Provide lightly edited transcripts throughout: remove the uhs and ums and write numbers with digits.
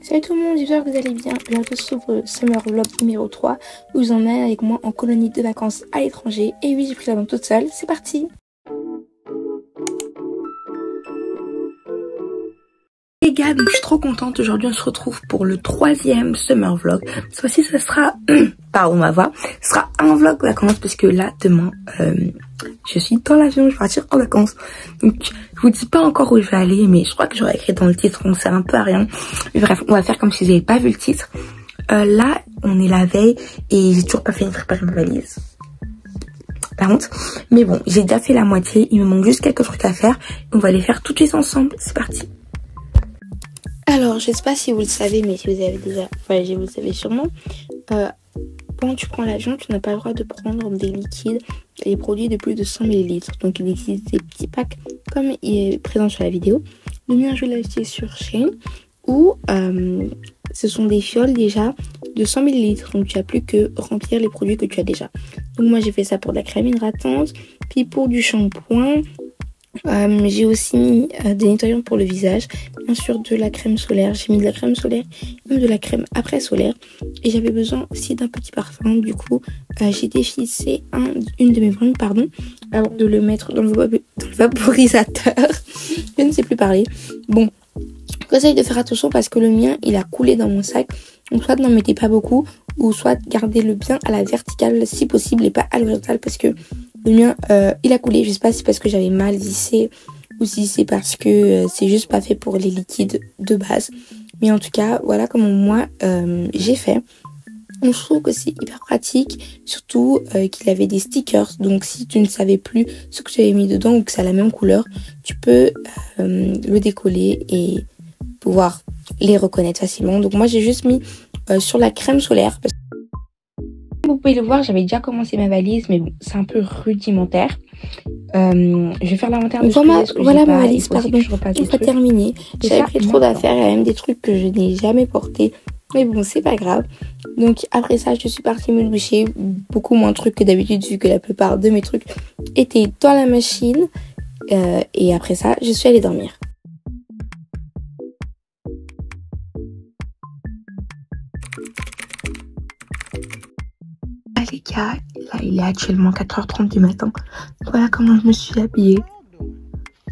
Salut tout le monde, j'espère que vous allez bien. Bienvenue sur le Summer Vlog numéro 3 où je vous emmène avec moi en colonie de vacances à l'étranger. Et oui, j'ai pris l'avion toute seule, c'est parti. Les gars, donc je suis trop contente. Aujourd'hui, on se retrouve pour le 3e Summer Vlog. Cette fois-ci, ça sera... pardon ma voix. Ce sera un vlog vacances parce que là, demain, je suis dans l'avion, je vais partir en vacances. Donc, je vous dis pas encore où je vais aller, mais je crois que j'aurais écrit dans le titre, on sert un peu à rien. Mais bref, on va faire comme si vous n'avez pas vu le titre. Là, on est la veille et j'ai toujours pas fini de préparer ma valise. Par contre, mais bon, j'ai déjà fait la moitié, il me manque juste quelques trucs à faire. On va les faire tout de suite ensemble, c'est parti. Alors, je sais pas si vous le savez, mais si vous avez déjà... Enfin, vous le savez sûrement. Quand tu prends l'avion, tu n'as pas le droit de prendre des liquides et des produits de plus de 100 ml. Donc, il existe des petits packs, comme il est présent sur la vidéo. Le mien, je l'ai acheté sur Shein, où ce sont des fioles déjà de 100 ml. Donc, tu n'as plus que remplir les produits que tu as déjà. Donc, moi, j'ai fait ça pour de la crème hydratante, puis pour du shampoing. J'ai aussi mis des nettoyants pour le visage, bien sûr de la crème solaire, j'ai mis de la crème solaire, même de la crème après solaire, et j'avais besoin aussi d'un petit parfum. Du coup j'ai défissé une de mes brines avant de le mettre dans le vaporisateur. Je ne sais plus parler. Bon, conseille de faire attention parce que le mien il a coulé dans mon sac, donc soit n'en mettez pas beaucoup ou soit gardez-le bien à la verticale si possible et pas à l'horizontale parce que le mien, il a coulé. Je sais pas si c'est parce que j'avais mal lissé ou si c'est parce que c'est juste pas fait pour les liquides de base. Mais en tout cas, voilà comment moi j'ai fait. Je trouve que c'est hyper pratique, surtout qu'il avait des stickers. Donc si tu ne savais plus ce que tu avais mis dedans ou que ça a la même couleur, tu peux le décoller et pouvoir les reconnaître facilement. Donc moi j'ai juste mis sur la crème solaire. Vous pouvez le voir, j'avais déjà commencé ma valise, mais bon, c'est un peu rudimentaire. Je vais faire l'inventaire de voilà ma valise, pardon. Une fois terminée, j'avais pris trop d'affaires, il y a même des trucs que je n'ai jamais portés. Mais bon, c'est pas grave. Donc après ça, je suis partie me doucher. Beaucoup moins de trucs que d'habitude, vu que la plupart de mes trucs étaient dans la machine. Et après ça, je suis allée dormir. Les gars, là il est actuellement 4h30 du matin. Voilà comment je me suis habillée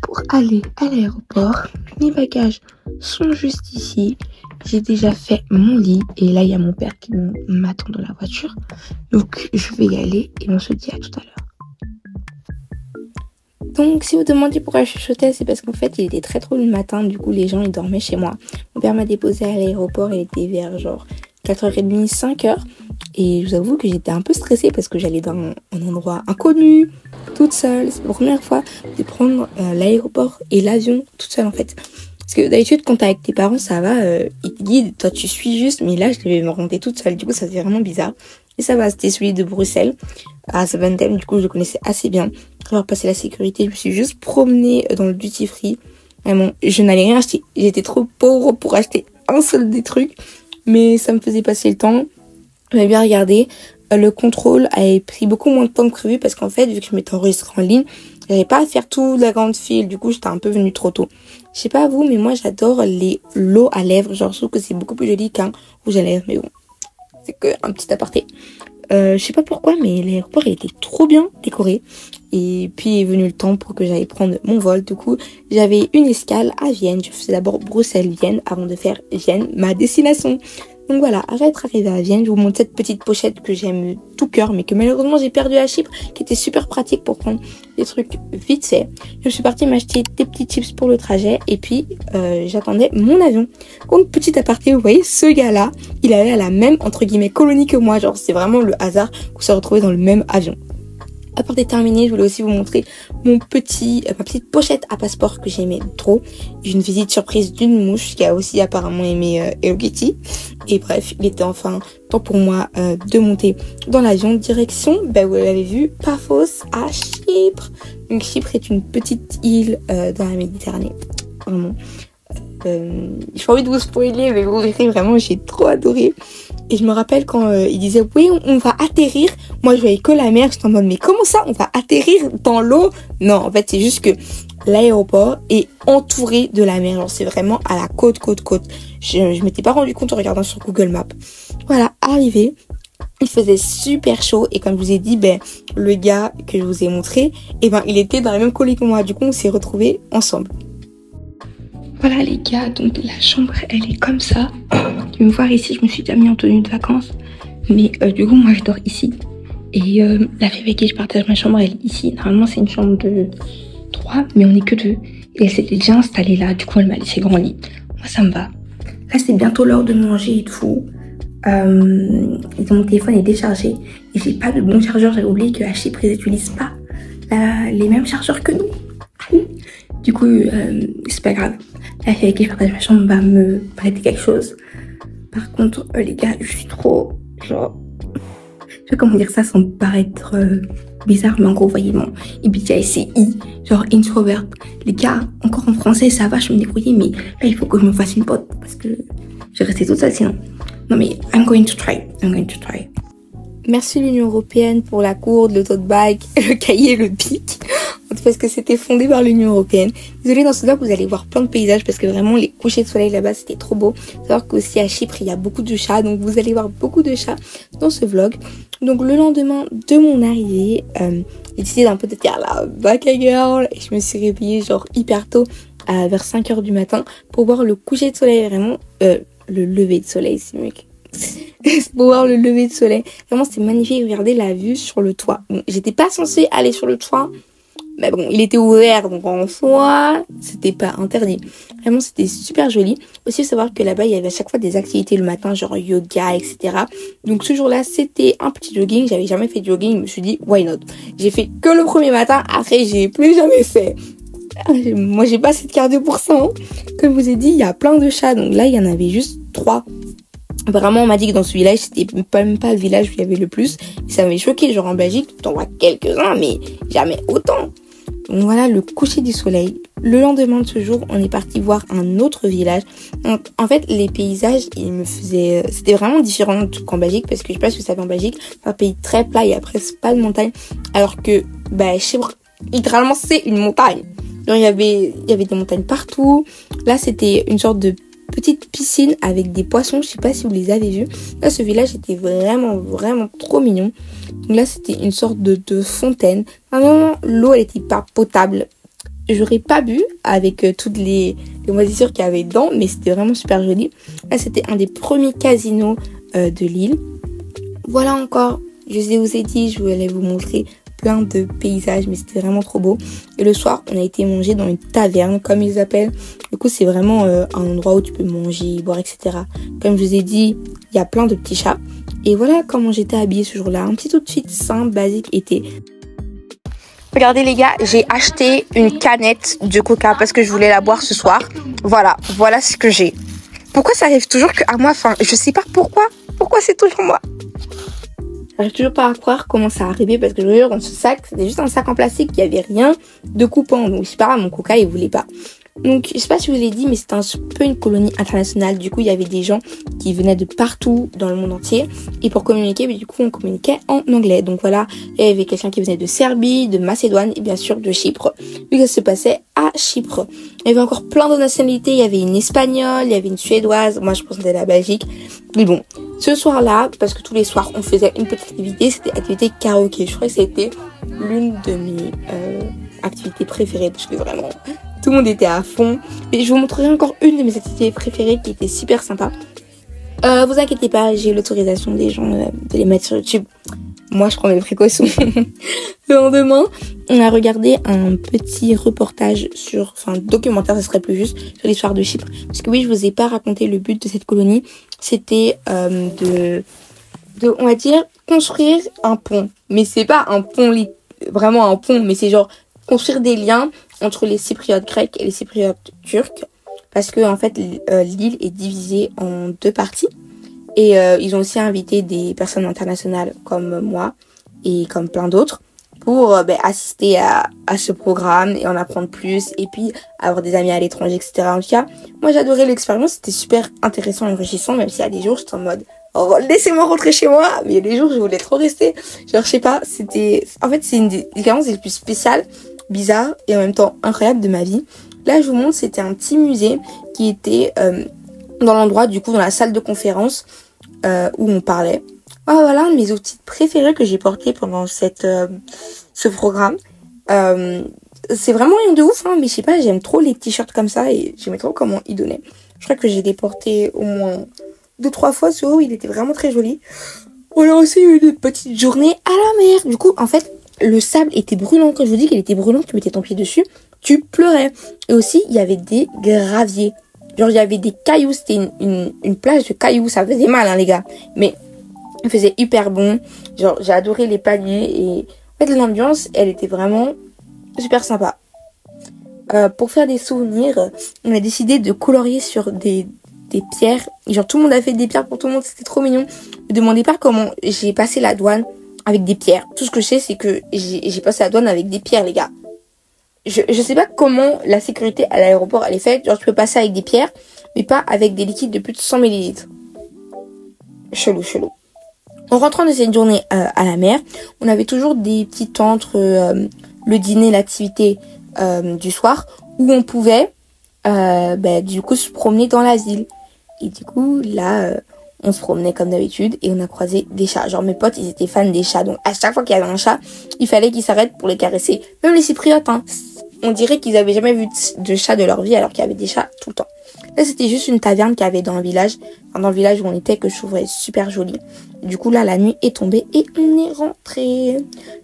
pour aller à l'aéroport. Mes bagages sont juste ici. J'ai déjà fait mon lit et là il y a mon père qui m'attend dans la voiture. Donc je vais y aller et on se dit à tout à l'heure. Donc si vous demandez pourquoi je chuchotais, c'est parce qu'en fait il était très tôt le matin. Du coup les gens ils dormaient chez moi. Mon père m'a déposé à l'aéroport, il était vers genre 4h30, 5h. Et je vous avoue que j'étais un peu stressée parce que j'allais dans un endroit inconnu, toute seule. C'est la première fois de prendre l'aéroport et l'avion toute seule en fait. Parce que d'habitude quand t'es avec tes parents ça va, ils te guident, toi tu suis juste. Mais là je devais me remonter toute seule, du coup ça faisait vraiment bizarre. Et ça va, c'était celui de Bruxelles à Zaventem, du coup je le connaissais assez bien. Après avoir passé la sécurité, je me suis juste promenée dans le duty free. Vraiment, je n'allais rien acheter. J'étais trop pauvre pour acheter un seul des trucs. Mais ça me faisait passer le temps. J'avais bien regardé. Le contrôle avait pris beaucoup moins de temps que prévu parce qu'en fait, vu que je m'étais enregistrée en ligne, j'avais pas à faire toute la grande file. Du coup, j'étais un peu venue trop tôt. Je sais pas vous, mais moi, j'adore les lots à lèvres. Genre, je trouve que c'est beaucoup plus joli qu'un rouge à lèvres. Mais bon, c'est que un petit aparté. Je sais pas pourquoi, mais l'aéroport il était trop bien décoré. Et puis est venu le temps pour que j'aille prendre mon vol. Du coup, j'avais une escale à Vienne. Je faisais d'abord Bruxelles-Vienne avant de faire Vienne, ma destination. Donc voilà, après être arrivée à Vienne, je vous montre cette petite pochette que j'aime tout cœur, mais que malheureusement j'ai perdu à Chypre, qui était super pratique pour prendre des trucs vite fait. Je suis partie m'acheter des petits chips pour le trajet, et puis j'attendais mon avion. Donc petit aparté, vous voyez, ce gars-là, il allait à la même, entre guillemets, colonie que moi. Genre c'est vraiment le hasard qu'on s'est retrouvés dans le même avion. À part terminé, je voulais aussi vous montrer ma petite pochette à passeport que j'aimais trop. J'ai une visite surprise d'une mouche qui a aussi apparemment aimé Hello Kitty. Et bref, il était enfin temps pour moi de monter dans l'avion direction, vous l'avez vu, Paphos à Chypre. Donc Chypre est une petite île dans la Méditerranée. Vraiment. J'ai pas envie de vous spoiler, mais vous verrez, vraiment, j'ai trop adoré. Et je me rappelle quand il disait oui on va atterrir, moi je voyais que la mer, j'étais en mode mais comment ça on va atterrir dans l'eau? Non, en fait c'est juste que l'aéroport est entouré de la mer. Genre, c'est vraiment à la côte. Je m'étais pas rendu compte en regardant sur Google Maps. Voilà, arrivé. Il faisait super chaud et comme je vous ai dit, le gars que je vous ai montré, il était dans la même colis que moi. Du coup, on s'est retrouvés ensemble. Voilà les gars, donc la chambre, elle est comme ça. Tu peux me voir ici, je me suis déjà mis en tenue de vacances. Mais du coup, moi, je dors ici. Et la fille avec qui je partage ma chambre, elle est ici. Normalement, c'est une chambre de 3, mais on n'est que 2. Et elle s'était déjà installée là. Du coup, elle m'a laissé le grand lit. Moi, ça me va. Là, c'est bientôt l'heure de manger et tout. Mon téléphone est déchargé. Et j'ai pas de bon chargeur. J'avais oublié qu'à Chypre, ils n'utilisent pas les mêmes chargeurs que nous. Du coup, c'est pas grave. La fille avec qui je partage ma chambre va me prêter quelque chose. Par contre, les gars, je suis trop... genre... je sais pas comment dire ça sans paraître bizarre, mais en gros, voyez mon MBTI, genre introvert. Les gars, encore en français, ça va, je me débrouiller, mais là, il faut que je me fasse une pote parce que je vais rester toute seule sinon. Non, mais I'm going to try. Merci l'Union Européenne pour la gourde, le tote bag, le cahier, le bic. Parce que c'était fondé par l'Union Européenne. Désolée, dans ce vlog, vous allez voir plein de paysages parce que vraiment, les couchers de soleil là-bas, c'était trop beau. Faut savoir qu'aussi à Chypre, il y a beaucoup de chats. Donc, vous allez voir beaucoup de chats dans ce vlog. Donc, le lendemain de mon arrivée, j'ai décidé d'un peu de faire la back girl. Et je me suis réveillée genre hyper tôt, vers 5h du matin, pour voir le coucher de soleil. Vraiment, le lever de soleil, c'est mieux que... pour voir le lever de soleil. Vraiment, c'était magnifique. Regardez la vue sur le toit. Bon, j'étais pas censée aller sur le toit. Mais bon, il était ouvert, donc en soi, c'était pas interdit. Vraiment, c'était super joli. Aussi, il faut savoir que là-bas, il y avait à chaque fois des activités le matin, genre yoga, etc. Donc ce jour-là, c'était un petit jogging. J'avais jamais fait de jogging. Je me suis dit, why not? J'ai fait que le premier matin. Après, j'ai plus jamais fait. Moi, j'ai pas assez de cardio pour ça. Hein. Comme je vous ai dit, il y a plein de chats. Donc là, il y en avait juste 3. Vraiment, on m'a dit que dans ce village, c'était même pas le village où il y avait le plus. Et ça m'avait choqué. Genre en Belgique, t'en vois quelques-uns, mais jamais autant. Donc voilà le coucher du soleil. Le lendemain de ce jour, on est parti voir un autre village. Donc, en fait, les paysages, ils me faisaient... C'était vraiment différent qu'en Belgique, parce que je sais pas si vous savez, en Belgique, c'est un pays très plat, il y a presque pas de montagne. Alors que, Chypre, littéralement, c'est une montagne. Donc, il y avait des montagnes partout. Là, c'était une sorte de petite piscine avec des poissons. Je sais pas si vous les avez vus. Là, ce village était vraiment trop mignon. Donc là, c'était une sorte de fontaine. Vraiment, l'eau, elle était pas potable. J'aurais pas bu avec toutes les moisissures qu'il y avait dedans, mais c'était vraiment super joli. Là, c'était un des premiers casinos de l'île. Voilà encore, je vous ai dit, je voulais vous montrer plein de paysages, mais c'était vraiment trop beau. Et le soir, on a été manger dans une taverne, comme ils appellent. Du coup, c'est vraiment un endroit où tu peux manger, boire, etc. Comme je vous ai dit, il y a plein de petits chats. Et voilà comment j'étais habillée ce jour-là. Un petit outfit simple, basique, été. Regardez les gars, j'ai acheté une canette de coca parce que je voulais la boire ce soir. Voilà ce que j'ai. Pourquoi ça arrive toujours qu'à moi? Enfin, je sais pas pourquoi. Pourquoi c'est toujours moi? J'arrive toujours pas à croire comment ça arrivait parce que je regarde dans ce sac, c'était juste un sac en plastique, il y avait rien de coupant. Donc je sais pas, mon coca il voulait pas. Donc je sais pas si je vous l'ai dit, mais c'était un peu une colonie internationale. Du coup il y avait des gens qui venaient de partout dans le monde entier. Et pour communiquer, du coup on communiquait en anglais. Donc voilà, il y avait quelqu'un qui venait de Serbie, de Macédoine et bien sûr de Chypre. Vu que ça se passait à Chypre. Il y avait encore plein de nationalités, il y avait une espagnole, il y avait une suédoise, moi je pense que c'était la Belgique. Mais bon, ce soir-là, parce que tous les soirs on faisait une petite activité, c'était activité karaoké. Je crois que c'était l'une de mes activités préférées parce que vraiment tout le monde était à fond. Et je vous montrerai encore une de mes activités préférées qui était super sympa. Vous inquiétez pas, j'ai eu l'autorisation des gens de les mettre sur YouTube. Moi, je prends mes précautions. Le lendemain, on a regardé un petit reportage documentaire, ce serait plus juste, sur l'histoire de Chypre. Parce que oui, je vous ai pas raconté le but de cette colonie. C'était de, on va dire, construire un pont. Mais c'est pas un pont, vraiment un pont, mais c'est genre construire des liens entre les Cypriotes grecs et les Cypriotes turcs. Parce que, en fait, l'île est divisée en 2 parties. Et ils ont aussi invité des personnes internationales comme moi et comme plein d'autres pour assister à ce programme et en apprendre plus et puis avoir des amis à l'étranger, etc. En tout cas, moi j'adorais l'expérience, c'était super intéressant et enrichissant, même s'il y a des jours j'étais en mode oh, laissez-moi rentrer chez moi, mais il y a des jours je voulais trop rester. Genre je sais pas, c'était... En fait c'est une des expériences les plus spéciales bizarre et en même temps incroyable de ma vie. Là, je vous montre, c'était un petit musée qui était dans l'endroit, du coup, dans la salle de conférence où on parlait. Oh, voilà, un de mes outils préférés que j'ai porté pendant ce programme. C'est vraiment rien de ouf, hein, mais je sais pas, j'aime trop les t-shirts comme ça et j'aimais trop comment ils donnaient. Je crois que j'ai les porté au moins 2-3 fois ce haut, il était vraiment très joli. On a aussi eu une petite journée à la mer. Du coup, en fait, le sable était brûlant. Quand je vous dis qu'il était brûlant, tu mettais ton pied dessus, tu pleurais. Et aussi, il y avait des graviers. Genre, il y avait des cailloux, c'était une plage de cailloux, ça faisait mal, hein, les gars. Mais il faisait hyper bon. Genre, j'ai adoré les paliers et en fait, l'ambiance, elle était vraiment super sympa. Pour faire des souvenirs, on a décidé de colorier sur des pierres. Genre, tout le monde a fait des pierres pour tout le monde, c'était trop mignon. Ne demandez pas comment j'ai passé la douane avec des pierres. Tout ce que je sais, c'est que j'ai passé la douane avec des pierres, les gars. Je sais pas comment la sécurité à l'aéroport, elle est faite. Genre, tu peux passer avec des pierres, mais pas avec des liquides de plus de 100 millilitres. Chelou. En rentrant de cette journée à la mer, on avait toujours des petits temps entre le dîner et l'activité du soir où on pouvait du coup se promener dans l'asile. Et du coup, là, on se promenait comme d'habitude et on a croisé des chats. Genre, mes potes, ils étaient fans des chats. Donc, à chaque fois qu'il y avait un chat, il fallait qu'ils s'arrêtent pour les caresser. Même les cypriotes, hein. On dirait qu'ils avaient jamais vu de chat de leur vie alors qu'il y avait des chats tout le temps. Là, c'était juste une taverne qu'il y avait dans le village. Enfin, dans le village où on était, que je trouvais super joli. Du coup, là, la nuit est tombée et on est rentré.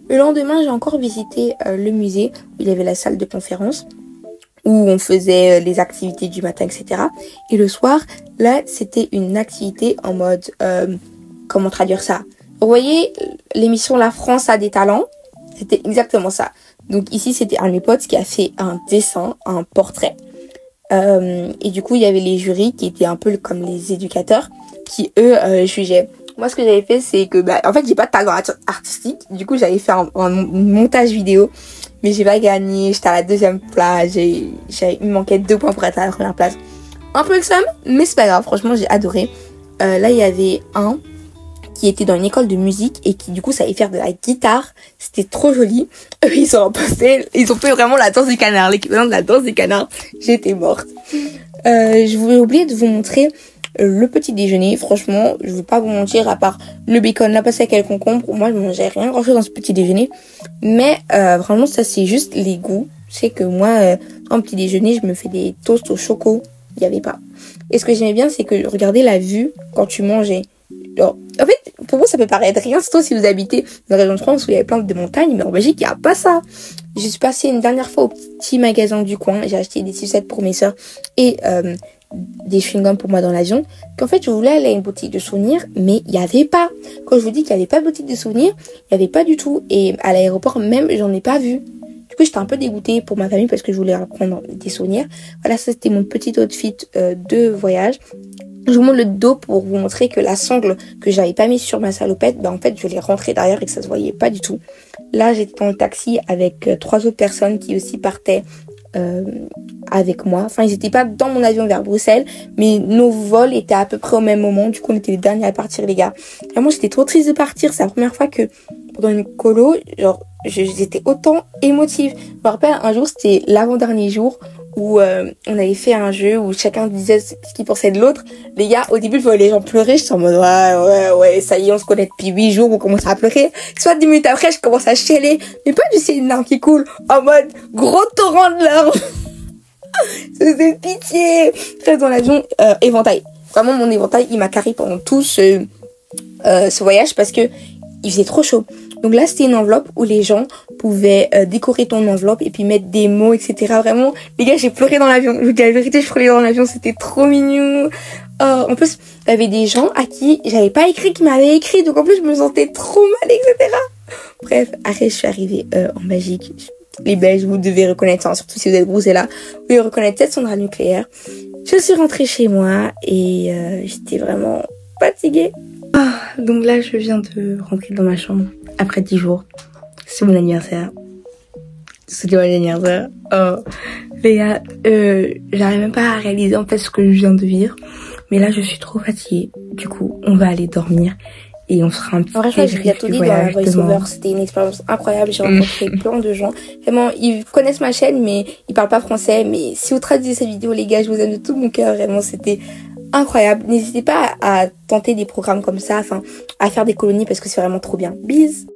Le lendemain, j'ai encore visité le musée où il y avait la salle de conférence, où on faisait les activités du matin, etc. Et le soir, là, c'était une activité en mode... comment traduire ça? Vous voyez l'émission La France a des talents? C'était exactement ça. Donc ici, c'était un de mes potes qui a fait un dessin, un portrait. Et du coup, il y avait les jurys qui étaient un peu comme les éducateurs qui, eux, jugeaient. Moi, ce que j'avais fait, c'est que... en fait, j'ai pas de talent artistique. Du coup, j'avais fait un montage vidéo. Mais j'ai pas gagné, j'étais à la 2e place, il me manquait 2 points pour être à la 1re place. Un peu le seum, mais c'est pas grave, franchement j'ai adoré. Là il y avait un qui était dans une école de musique et qui du coup savait faire de la guitare, c'était trop joli. Eux ils ont fait vraiment la danse du canard, l'équivalent de la danse du canard, j'étais morte. Je voulais oublier de vous montrer le petit déjeuner. Franchement, je veux pas vous mentir, à part le bacon, la pastèque et le concombre, pour moi je mangeais rien grand chose dans ce petit déjeuner. Mais vraiment ça c'est juste les goûts. Je sais que moi en petit déjeuner je me fais des toasts au choco, il y avait pas. Et ce que j'aimais bien c'est que regardez la vue quand tu mangeais. Alors, en fait pour moi ça peut paraître rien, surtout si vous habitez dans la région de France où il y avait plein de montagnes, mais en Belgique il n'y a pas ça. Je suis passée une dernière fois au petit magasin du coin, j'ai acheté des sucettes pour mes soeurs et des chewing-gums pour moi dans l'avion. Qu'en fait je voulais aller à une boutique de souvenirs, mais il n'y avait pas. Quand je vous dis qu'il n'y avait pas de boutique de souvenirs, il n'y avait pas du tout. Et à l'aéroport même j'en ai pas vu. Du coup j'étais un peu dégoûtée pour ma famille parce que je voulais prendre des souvenirs. Voilà, ça c'était mon petit outfit de voyage. Je vous montre le dos pour vous montrer que la sangle que j'avais pas mise sur ma salopette, en fait je l'ai rentrée derrière et que ça se voyait pas du tout. Là j'étais dans le taxi avec 3 autres personnes qui aussi partaient avec moi. Enfin ils étaient pas dans mon avion vers Bruxelles, mais nos vols étaient à peu près au même moment. Du coup on était les derniers à partir, les gars. Vraiment j'étais trop triste de partir. C'est la première fois que pendant une colo, genre j'étais autant émotive. Je me rappelle un jour, c'était l'avant-dernier jour où on avait fait un jeu où chacun disait ce qu'il pensait de l'autre. Les gars, au début je voyais les gens pleurer, j'étais en mode ouais, ça y est, on se connaît depuis 8 jours, on commence à pleurer. Soit 10 minutes après je commence à chialer, mais pas du ciel une larme qui coule, en mode gros torrent de larmes. Ça faisait pitié. Très dans l'avion, éventail. Vraiment mon éventail il m'a carré pendant tout ce voyage parce que il faisait trop chaud. Donc là c'était une enveloppe où les gens pouvaient décorer ton enveloppe et puis mettre des mots, etc. Vraiment les gars, j'ai pleuré dans l'avion. Je vous dis la vérité, je pleurais dans l'avion, c'était trop mignon. En plus il y avait des gens à qui j'avais pas écrit qui m'avaient écrit, donc en plus je me sentais trop mal, etc. Bref, après je suis arrivée en Belgique. Les Belges, vous devez reconnaître ça, surtout si vous êtes Bruxellois, vous devez reconnaître cette centrale nucléaire. Je suis rentrée chez moi et j'étais vraiment fatiguée. Donc là, je viens de rentrer dans ma chambre après 10 jours. C'est mon anniversaire. C'était mon anniversaire. Les gars, j'arrive même pas à réaliser en fait ce que je viens de vivre. Mais là, je suis trop fatiguée. Du coup, on va aller dormir. et on fera un petit En vrai, j'ai bien tout dit dans la voice-over. C'était une expérience incroyable. J'ai rencontré plein de gens. Vraiment, ils connaissent ma chaîne, mais ils parlent pas français. Mais si vous traduisez cette vidéo, les gars, je vous aime de tout mon cœur. Vraiment, c'était incroyable. N'hésitez pas à tenter des programmes comme ça, enfin, à faire des colonies parce que c'est vraiment trop bien. Bisous!